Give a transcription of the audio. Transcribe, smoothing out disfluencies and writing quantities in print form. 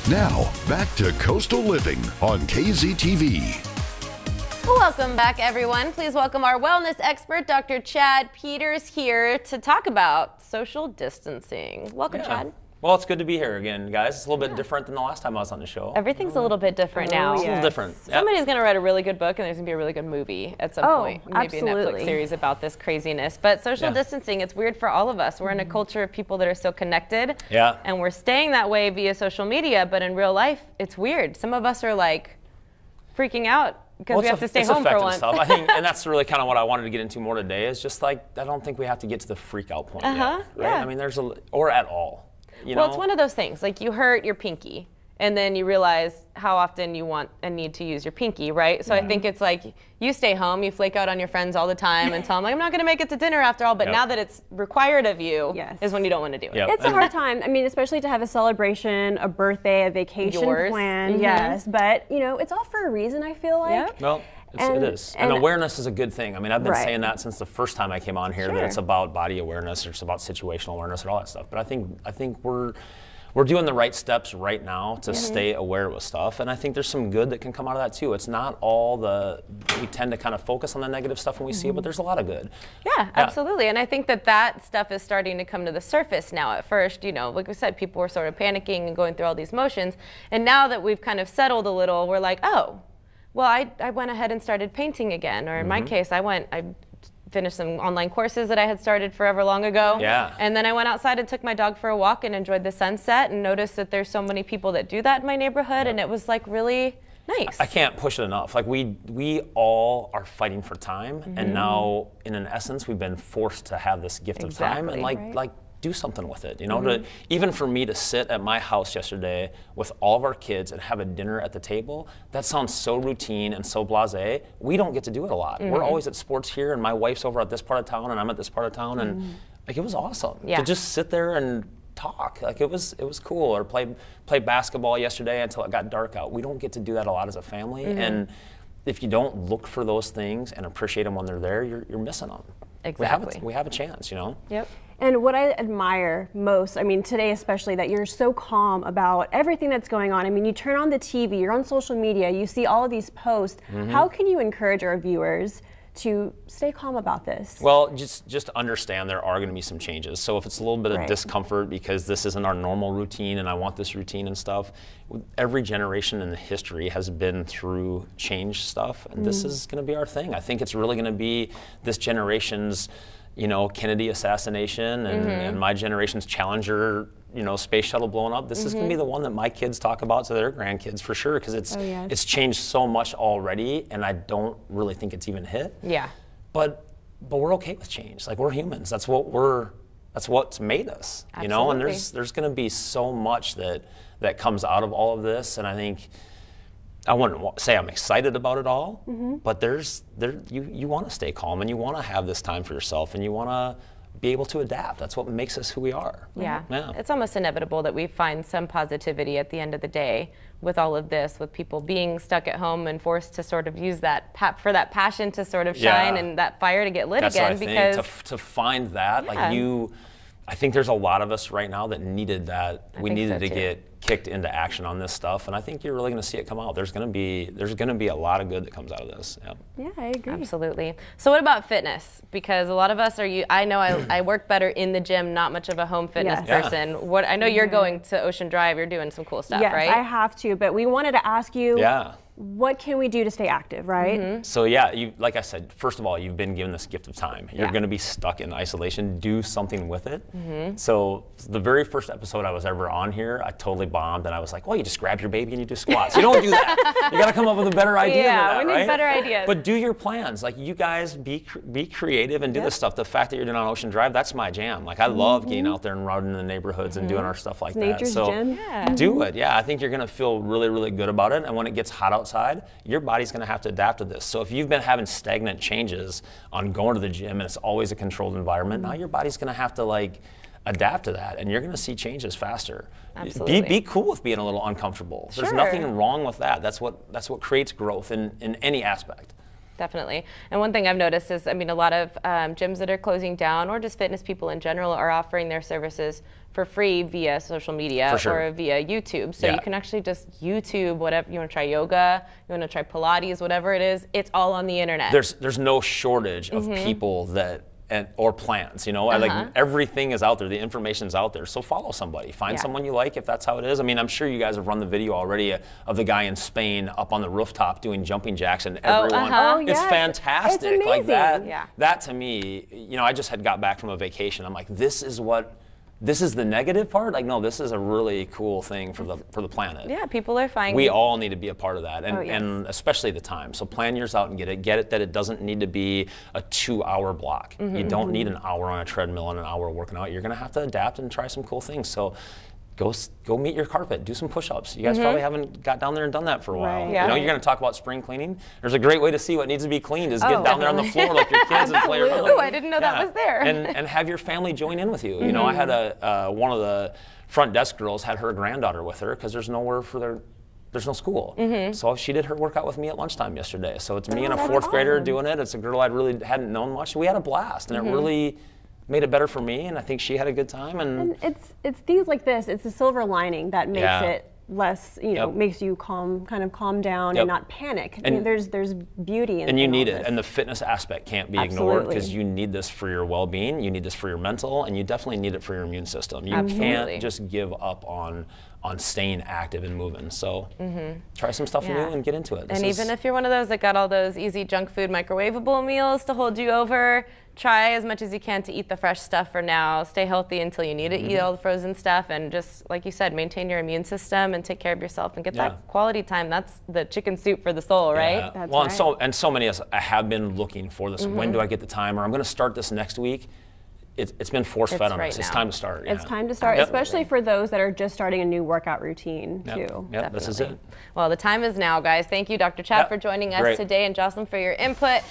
Now, back to Coastal Living on KZTV. Welcome back, everyone. Please welcome our wellness expert, Dr. Chad Peters, here to talk about social distancing. Welcome, Chad. Well, it's good to be here again, guys. It's a little bit different than the last time I was on the show. Everything's a little bit different now. It's a little different. Somebody's going to write a really good book, and there's going to be a really good movie at some point. Maybe absolutely. a Netflix series about this craziness. But social distancing, it's weird for all of us. We're in a culture of people that are so connected. Yeah. And we're staying that way via social media, but in real life, it's weird. Some of us are like freaking out because we have to stay home for once. Stuff. I think, and that's really kind of what I wanted to get into more today, is just like, I don't think we have to get to the freak out point yet, right? Yeah. I mean, or at all. You Well, know? it's one of those things, like you hurt your pinky, and then you realize how often you want and need to use your pinky, right? So I think it's like, you stay home, you flake out on your friends all the time and tell them, like, I'm not gonna make it to dinner after all, but now that it's required of you, is when you don't want to do it. Yep. It's a hard time. I mean, especially to have a celebration, a birthday, a vacation planned. Yes, but you know, it's all for a reason, I feel like. Well, it is. And awareness is a good thing. I mean, I've been saying that since the first time I came on here, that it's about body awareness, or it's about situational awareness and all that stuff. But I think we're doing the right steps right now to stay aware of stuff. And I think there's some good that can come out of that too. It's not all we tend to kind of focus on the negative stuff when we see it, but there's a lot of good. Yeah, absolutely. And I think that stuff is starting to come to the surface now. At first, you know, like we said, people were sort of panicking and going through all these motions. And now that we've kind of settled a little, we're like, oh, well, I went ahead and started painting again. Or in my case, I finished some online courses that I had started forever long ago. Yeah. And then I went outside and took my dog for a walk and enjoyed the sunset, and noticed that there's so many people that do that in my neighborhood, and it was like really nice. I can't push it enough. Like we all are fighting for time, and now in an essence we've been forced to have this gift of time, and like do something with it, you know. Even for me to sit at my house yesterday with all of our kids and have a dinner at the table, that sounds so routine and so blasé. We don't get to do it a lot. We're always at sports here, and my wife's over at this part of town and I'm at this part of town, and like, it was awesome to just sit there and talk. Like, it was cool. Or play basketball yesterday until it got dark out. We don't get to do that a lot as a family, and if you don't look for those things and appreciate them when they're there, you're missing them. Exactly. We have a chance, you know? Yep. And what I admire most, I mean, today especially, that you're so calm about everything that's going on. I mean, you turn on the TV, you're on social media, you see all of these posts. How can you encourage our viewers to stay calm about this? Well, just understand there are going to be some changes. So if it's a little bit of discomfort because this isn't our normal routine and I want this routine and stuff, every generation in the history has been through change stuff, and this is going to be our thing. I think it's really going to be this generation's, you know, Kennedy assassination and my generation's Challenger, you know, space shuttle blowing up. This is going to be the one that my kids talk about to their grandkids for sure, because it's changed so much already, and I don't really think it's even hit. Yeah. But we're okay with change. Like, we're humans. That's what's made us. Absolutely. You know, and there's going to be so much that comes out of all of this, and I think I wouldn't say I'm excited about it all, but you want to stay calm, and you want to have this time for yourself, and you want to be able to adapt. That's what makes us who we are. Yeah. It's almost inevitable that we find some positivity at the end of the day with all of this, with people being stuck at home and forced to sort of use that for that passion to sort of shine and that fire to get lit again. That's what I think. To find that, like I think there's a lot of us right now that needed that. We needed to get kicked into action on this stuff, and I think you're really going to see it come out. There's going to be a lot of good that comes out of this. Yeah, I agree. Absolutely. So what about fitness? Because a lot of us I know I work better in the gym, not much of a home fitness person. What I know you're going to Ocean Drive, you're doing some cool stuff, right? Yes, I have to, but we wanted to ask you, what can we do to stay active, right? So yeah, like I said, first of all, you've been given this gift of time. You're going to be stuck in isolation. Do something with it. So the very first episode I was ever on here, I totally bombed, and I was like, well, you just grab your baby and you do squats. You don't do that. You got to come up with a better idea than that, we need better ideas. But do your plans. Like, you guys be creative and do this stuff. The fact that you're doing on Ocean Drive, that's my jam. Like, I love getting out there and routing in the neighborhoods and doing our stuff like that. Nature's gym. Do it. Yeah, I think you're going to feel really, really good about it. And when it gets hot outside, your body's going to have to adapt to this. So if you've been having stagnant changes on going to the gym and it's always a controlled environment, now your body's going to have to like adapt to that, and you're going to see changes faster. Absolutely. Be cool with being a little uncomfortable. There's nothing wrong with that. That's what creates growth in any aspect. Definitely. And one thing I've noticed is, I mean, a lot of gyms that are closing down, or just fitness people in general, are offering their services for free via social media or via YouTube. So you can actually just YouTube whatever you want to try, yoga, you want to try Pilates, whatever it is. It's all on the internet. There's no shortage of people that or plans, you know, like everything is out there, the information is out there. So follow somebody, find someone you like if that's how it is. I mean, I'm sure you guys have run the video already of the guy in Spain up on the rooftop doing jumping jacks, and everyone, it's fantastic. It's like that to me, you know, I just had got back from a vacation. I'm like, this is the negative part? Like, no, this is a really cool thing for the planet. Yeah, people are finding. We all need to be a part of that, and especially the time. So plan yours out and get it that it doesn't need to be a 2-hour block. You don't need an hour on a treadmill and an hour working out. You're gonna have to adapt and try some cool things. So go meet your carpet, do some push-ups. You guys probably haven't got down there and done that for a while. Right. Yeah. You know, you're gonna talk about spring cleaning. There's a great way to see what needs to be cleaned is get down there on the floor like your kids and play around. Oh, I didn't know that was there. And have your family join in with you. You know, I had one of the front desk girls had her granddaughter with her because there's nowhere for there's no school. So she did her workout with me at lunchtime yesterday. So it's me and a 4th grader doing it. It's a girl I really hadn't known much. We had a blast, and it really made it better for me, and I think she had a good time. And it's things like this. It's the silver lining that makes it less, you know, makes you calm down and not panic. I mean, there's beauty in it. And you need it, and the fitness aspect can't be ignored because you need this for your well-being, you need this for your mental, and you definitely need it for your immune system. You can't just give up on staying active and moving. So try some stuff new and get into it. And even if you're one of those that got all those easy junk food microwavable meals to hold you over, try as much as you can to eat the fresh stuff for now. Stay healthy until you need to eat all the frozen stuff, and just, like you said, maintain your immune system and take care of yourself and get that quality time. That's the chicken soup for the soul, right? That's right. And so many of us have been looking for this. When do I get the time? Or I'm going to start this next week. It's been force-fed on us. It's time to start. It's time to start, especially for those that are just starting a new workout routine, too. Yep, this is it. Well, the time is now, guys. Thank you, Dr. Chap, for joining us today, and Jocelyn for your input.